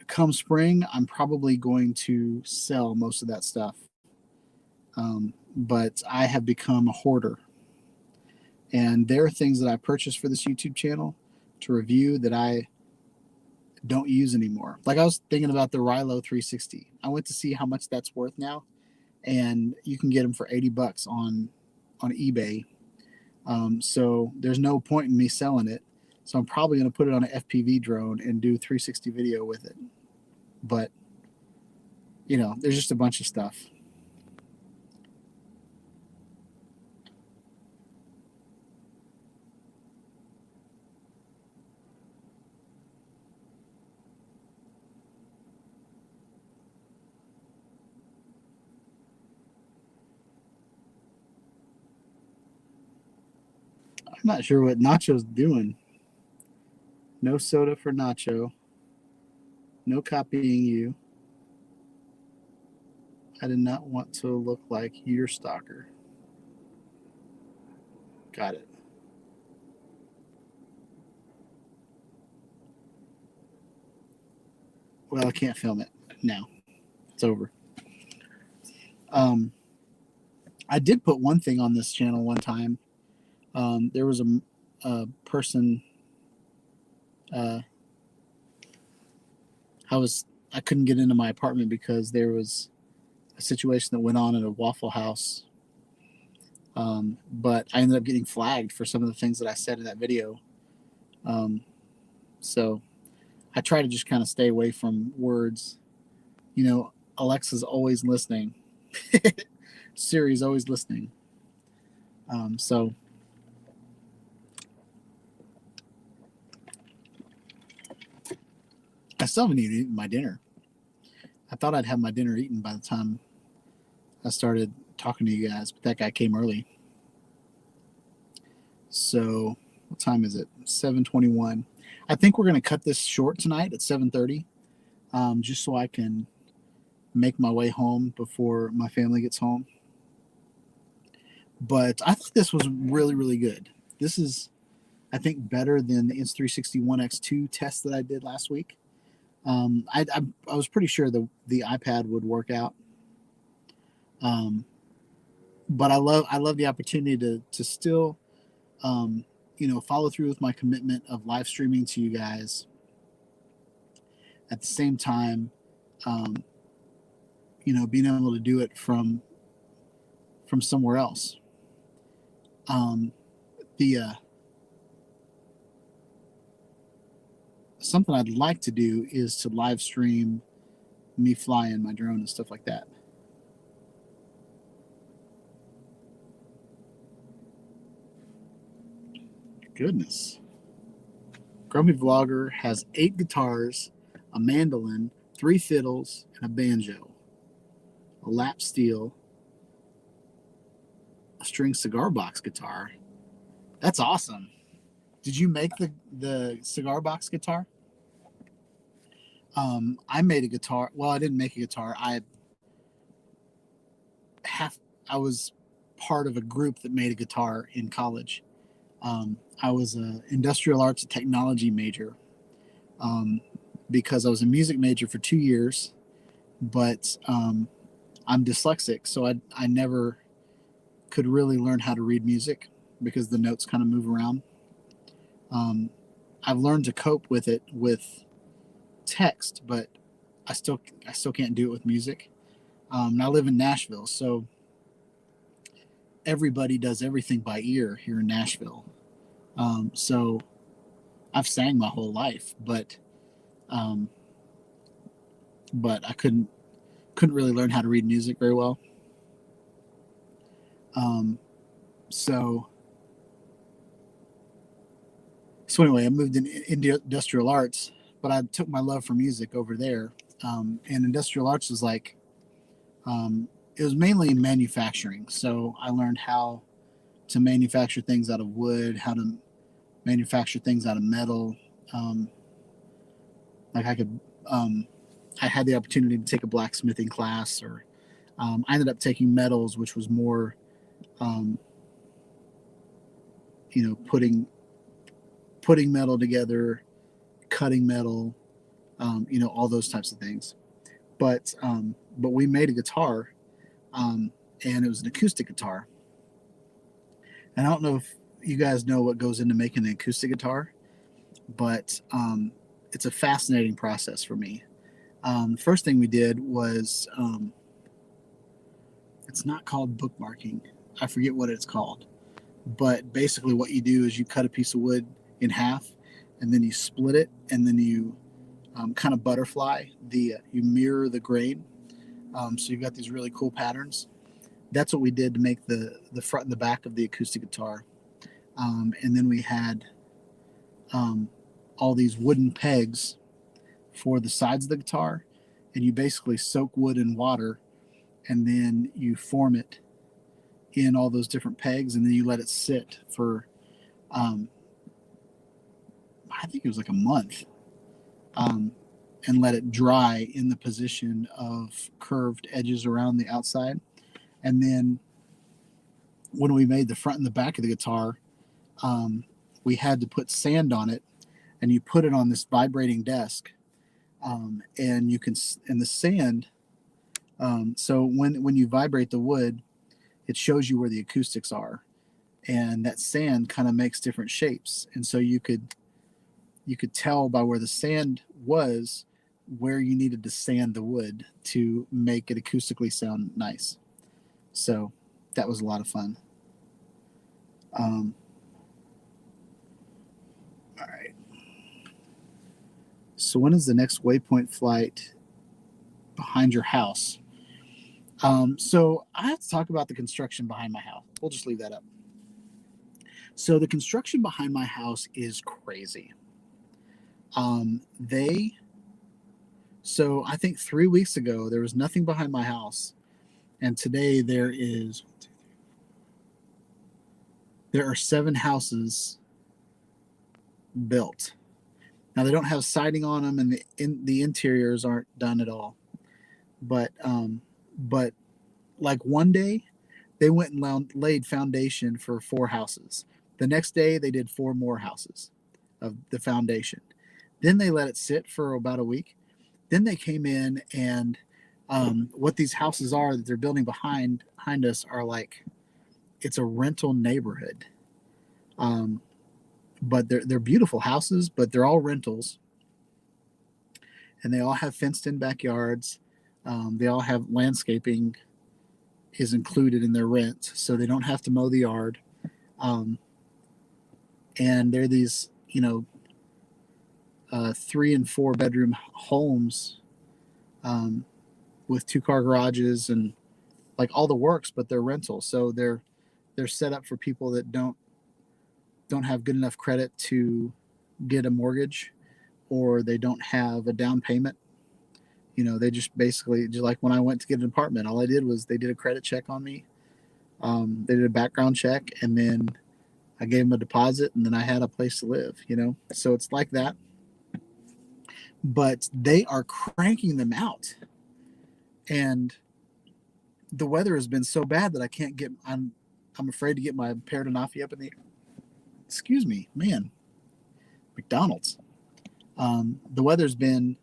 Come spring, I'm probably going to sell most of that stuff. But I have become a hoarder. And there are things that I purchased for this YouTube channel to review that I don't use anymore. Like I was thinking about the Rilo 360. I went to see how much that's worth now, and you can get them for $80 on eBay. So there's no point in me selling it. So I'm probably going to put it on an FPV drone and do 360 video with it. But there's just a bunch of stuff. I'm not sure what Nacho's doing. No soda for Nacho. No copying you. I did not want to look like your stalker. Got it. Well, I can't film it now. It's over. I did put one thing on this channel one time. There was a person. I couldn't get into my apartment because there was a situation that went on at a Waffle House. But I ended up getting flagged for some of the things that I said in that video. So I try to just kind of stay away from words. Alexa's always listening. Siri's always listening. So I still haven't even eaten my dinner. I thought I'd have my dinner eaten by the time I started talking to you guys, but that guy came early. So what time is it? 7:21. I think we're going to cut this short tonight at 7:30, just so I can make my way home before my family gets home. But I thought this was really, really good. This is, I think, better than the Insta360 One X2 test that I did last week. I was pretty sure the iPad would work out. But I love the opportunity to still, follow through with my commitment of live streaming to you guys. At the same time, being able to do it from somewhere else. Something I'd like to do is to live stream me flying my drone and stuff like that. Goodness. Grumpy Vlogger has 8 guitars, a mandolin, 3 fiddles, and a banjo, a lap steel, a string cigar box guitar. That's awesome. Did you make the cigar box guitar? I made a guitar. Well, I didn't make a guitar. I was part of a group that made a guitar in college. I was an industrial arts and technology major, because I was a music major for 2 years, but I'm dyslexic, so I never could really learn how to read music because the notes kind of move around. I've learned to cope with it with text, but I still can't do it with music. And I live in Nashville, so everybody does everything by ear here in Nashville. So I've sang my whole life, but I couldn't really learn how to read music very well. So anyway, I moved in industrial arts, but I took my love for music over there. And industrial arts was like, it was mainly manufacturing. So I learned how to manufacture things out of wood, how to manufacture things out of metal. I had the opportunity to take a blacksmithing class, or I ended up taking metals, which was more, putting metal together, cutting metal, all those types of things. But we made a guitar, and it was an acoustic guitar. And I don't know if you guys know what goes into making an acoustic guitar, but it's a fascinating process for me. First thing we did was, it's not called bookmarking. I forget what it's called. But basically what you do is you cut a piece of wood in half, and then you split it, and then you kind of butterfly you mirror the grain. So you've got these really cool patterns. That's what we did to make the front and the back of the acoustic guitar. And then we had all these wooden pegs for the sides of the guitar, and you basically soak wood in water, and then you form it in all those different pegs, and then you let it sit for I think it was like a month, and let it dry in the position of curved edges around the outside. And then when we made the front and the back of the guitar, we had to put sand on it, and you put it on this vibrating desk, and you can, and the sand. So when you vibrate the wood, it shows you where the acoustics are, and that sand kind of makes different shapes, and so you could tell by where the sand was where you needed to sand the wood to make it acoustically sound nice. So that was a lot of fun. All right. So when is the next waypoint flight behind your house? So I have to talk about the construction behind my house. We'll just leave that up. So the construction behind my house is crazy. So I think 3 weeks ago, there was nothing behind my house. And today there are 7 houses built. Now they don't have siding on them, and the interiors aren't done at all. But like one day they went and laid foundation for 4 houses. The next day they did 4 more houses of the foundation. Then they let it sit for about a week. Then they came in, and what these houses are that they're building behind us are like, it's a rental neighborhood. But they're beautiful houses, but they're all rentals, and they all have fenced in backyards. They all have landscaping is included in their rent, so they don't have to mow the yard. And they're these, 3 and 4 bedroom homes, with 2-car garages and like all the works, but they're rentals. So they're set up for people that don't have good enough credit to get a mortgage, or they don't have a down payment. They just basically, just like when I went to get an apartment, all I did was they did a credit check on me. They did a background check, and then I gave them a deposit, and then I had a place to live, So it's like that. But they are cranking them out. And the weather has been so bad that I can't get, I'm afraid to get my Paradenofi up in the, excuse me, man, McDonald's. The weather's been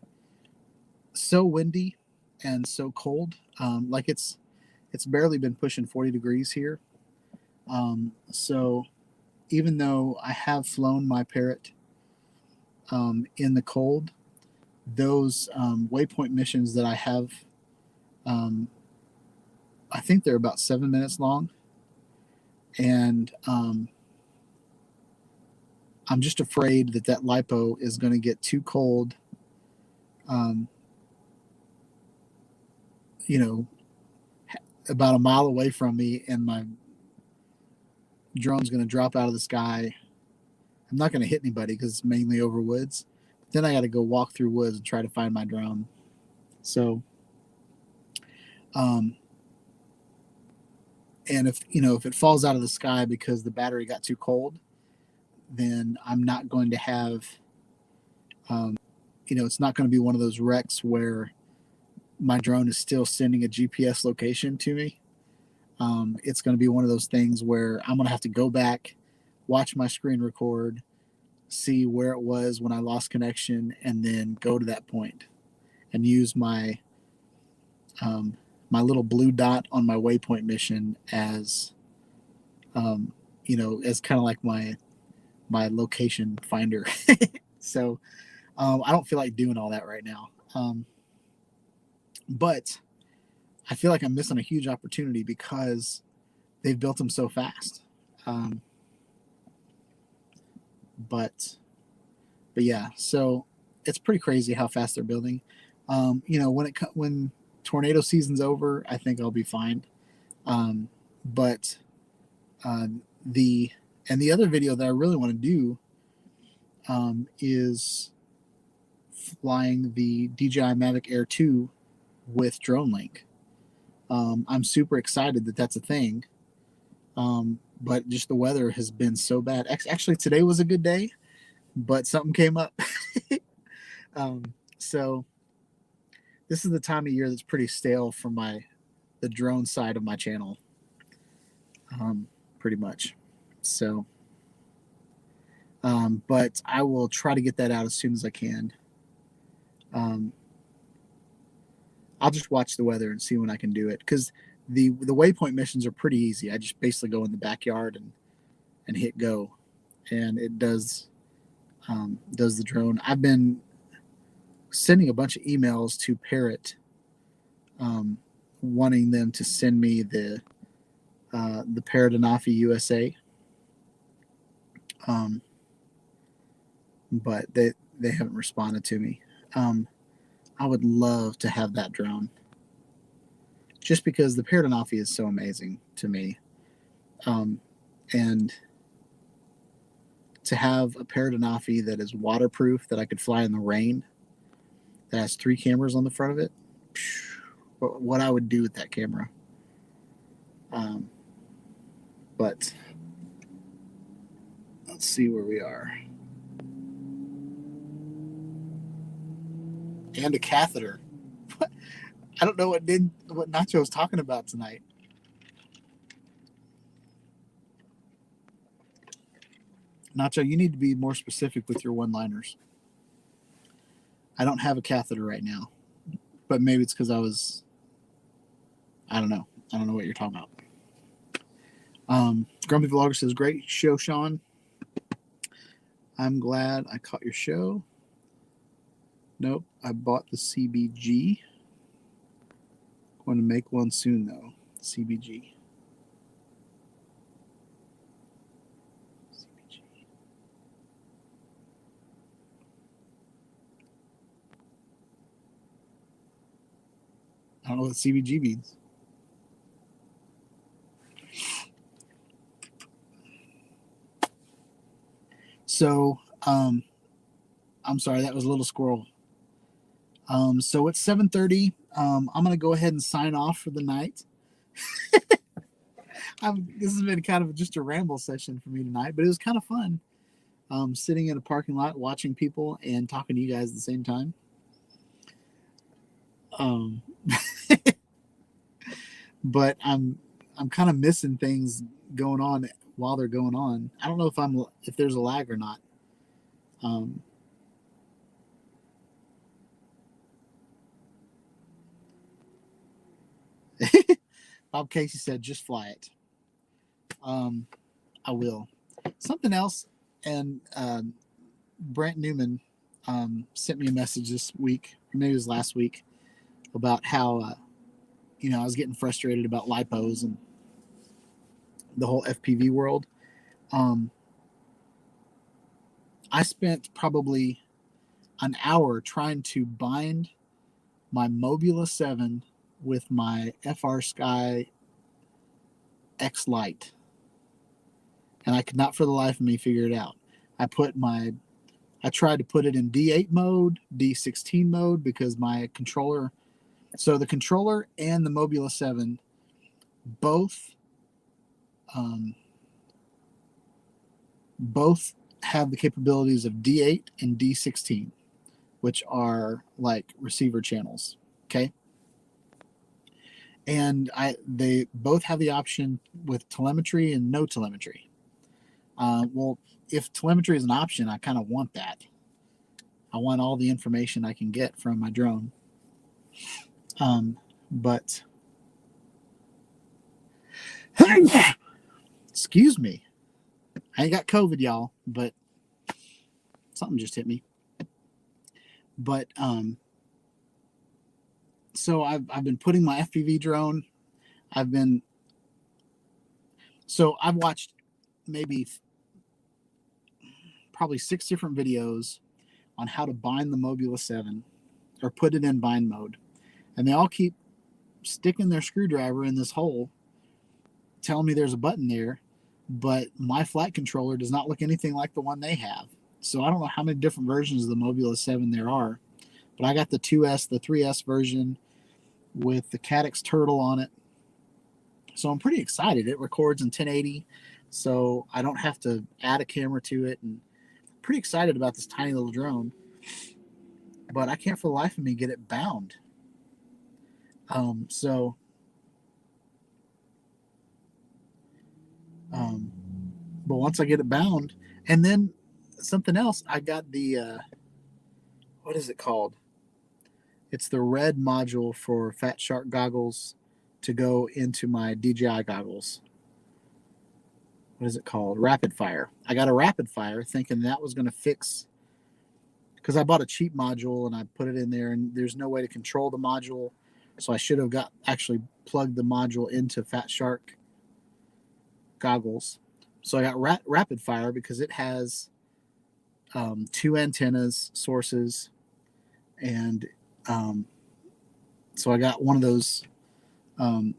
so windy and so cold. Like it's barely been pushing 40 degrees here. So even though I have flown my Parrot in the cold, those waypoint missions that I have, I think they're about 7 minutes long. And I'm just afraid that LiPo is going to get too cold, about a mile away from me, and my drone's going to drop out of the sky. I'm not going to hit anybody because it's mainly over woods. Then I got to go walk through woods and try to find my drone. So, and if it falls out of the sky because the battery got too cold, then I'm not going to have, it's not going to be one of those wrecks where my drone is still sending a GPS location to me. It's going to be one of those things where I'm going to have to go back, watch my screen record, see where it was when I lost connection, and then go to that point and use my my little blue dot on my waypoint mission as as kind of like my location finder. So I don't feel like doing all that right now, but I feel like I'm missing a huge opportunity because they've built them so fast. But yeah, so it's pretty crazy how fast they're building. When tornado season's over, I think I'll be fine. But the other video that I really want to do is flying the DJI Mavic Air 2 with DroneLink. I'm super excited that that's a thing. But just the weather has been so bad. Actually, today was a good day, but something came up. So this is the time of year that's pretty stale for the drone side of my channel. Pretty much. So, but I will try to get that out as soon as I can. I'll just watch the weather and see when I can do it, because the waypoint missions are pretty easy. I just basically go in the backyard and hit go, and it does the drone. I've been sending a bunch of emails to Parrot, wanting them to send me the Parrot Anafi USA, but they haven't responded to me. I would love to have that drone, just because the Parrot Anafi is so amazing to me, and to have a Parrot Anafi that is waterproof, that I could fly in the rain, that has 3 cameras on the front of it. What I would do with that camera. But let's see where we are. And a catheter. I don't know what Nacho was talking about tonight. Nacho, you need to be more specific with your one-liners. I don't have a catheter right now, but maybe it's because I don't know. I don't know what you're talking about. Grumpy Vlogger says, great show, Sean. I'm glad I caught your show. Nope, I bought the CBG. Going to make one soon, though. CBG. I don't know what CBG means. So, I'm sorry, that was a little squirrel. So it's 7:30. I'm going to go ahead and sign off for the night. This has been kind of just a ramble session for me tonight, but it was kind of fun. Sitting in a parking lot, watching people and talking to you guys at the same time. But I'm kind of missing things going on while they're going on. I don't know if there's a lag or not. Bob Casey said, just fly it. I will. Something else, and Brent Newman sent me a message this week, or maybe it was last week, about how I was getting frustrated about lipos and the whole FPV world. I spent probably an hour trying to bind my Mobula 7 with my FR Sky X Lite, and I could not for the life of me figure it out. I tried to put it in D8 mode, D16 mode, because my controller, so the controller and the Mobula 7 both have the capabilities of D8 and D16, which are like receiver channels. Okay. And they both have the option with telemetry and no telemetry. Well, if telemetry is an option, I kind of want that. I want all the information I can get from my drone. But excuse me, I ain't got COVID, y'all, but something just hit me. But so I've been putting my FPV drone. I've watched probably 6 different videos on how to bind the Mobula 7 or put it in bind mode, and they all keep sticking their screwdriver in this hole, telling me there's a button there, but my flight controller does not look anything like the one they have. So I don't know how many different versions of the Mobula 7 there are, but I got the 2S, the 3S version with the Caddx turtle on it. So I'm pretty excited. It records in 1080, so I don't have to add a camera to it, and pretty excited about this tiny little drone. But I can't for the life of me get it bound. But once I get it bound, and then something else, I got the what is it called? It's the red module for Fat Shark goggles to go into my DJI goggles. What is it called? Rapid Fire. I got a Rapid Fire thinking that was going to fix, because I bought a cheap module and I put it in there, and there's no way to control the module. So I should have actually plugged the module into Fat Shark goggles. So I got Rapid Fire because it has 2 antennas sources, and so I got one of those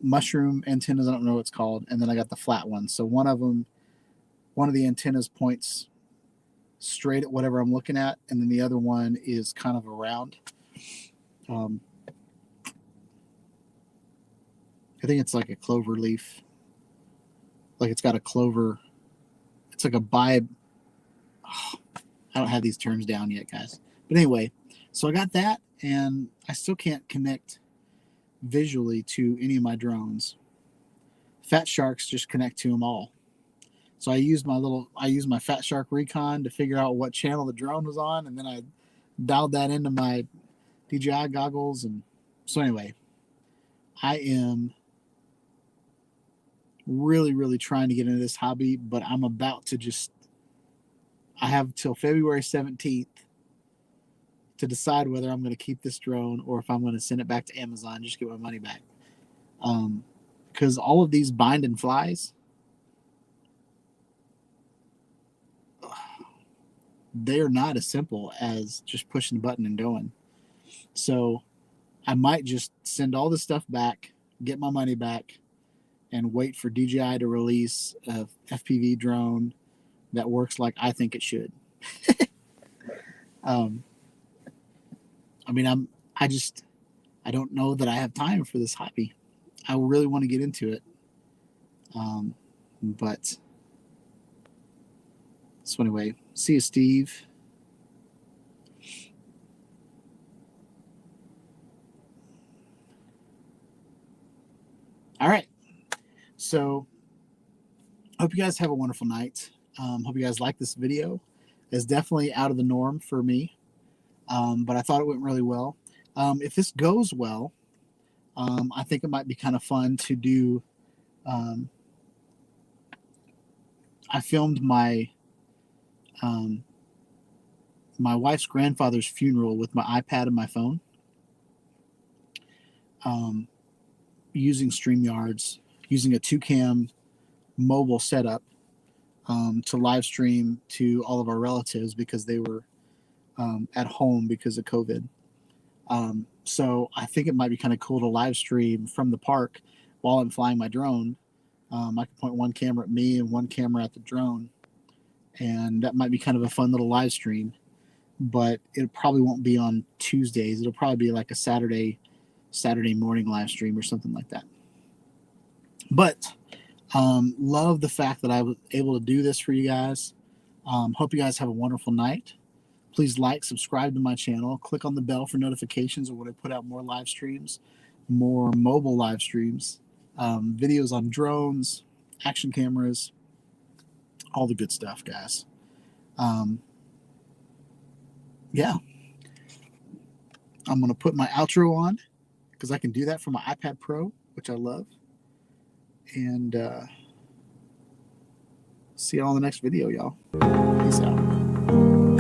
mushroom antennas. I don't know what it's called, and then I got the flat one. So one of the antennas points straight at whatever I'm looking at, and then the other one is kind of around. I think it's like a clover leaf. Like it's got a clover. It's like a I don't have these terms down yet, guys. But anyway, so I got that, and I still can't connect visually to any of my drones. Fat Sharks just connect to them all. So I used my Fat Shark Recon to figure out what channel the drone was on, and then I dialed that into my DJI goggles. And so anyway, I am really, really trying to get into this hobby, but I'm about to I have till February 17th to decide whether I'm going to keep this drone or if I'm going to send it back to Amazon and just get my money back. Because all of these bind and flies, they're not as simple as just pushing the button and going. So I might just send all this stuff back, get my money back, and wait for DJI to release a FPV drone that works like I think it should. I don't know that I have time for this hobby. I really want to get into it. But so anyway, see you, Steve. All right. So hope you guys have a wonderful night. Hope you guys like this video. It's definitely out of the norm for me, but I thought it went really well. If this goes well, I think it might be kind of fun to do. I filmed my wife's grandfather's funeral with my iPad and my phone, using StreamYards, using a 2-cam mobile setup to live stream to all of our relatives because they were at home because of COVID. So I think it might be kind of cool to live stream from the park while I'm flying my drone. I can point one camera at me and one camera at the drone, and that might be kind of a fun little live stream. But it probably won't be on Tuesdays. It'll probably be like a Saturday morning live stream or something like that. But love the fact that I was able to do this for you guys. Hope you guys have a wonderful night. Please like, subscribe to my channel. Click on the bell for notifications of when I put out more live streams, more mobile live streams, videos on drones, action cameras, all the good stuff, guys. Yeah. I'm going to put my outro on because I can do that from my iPad Pro, which I love. And see you all in the next video, y'all. Peace out.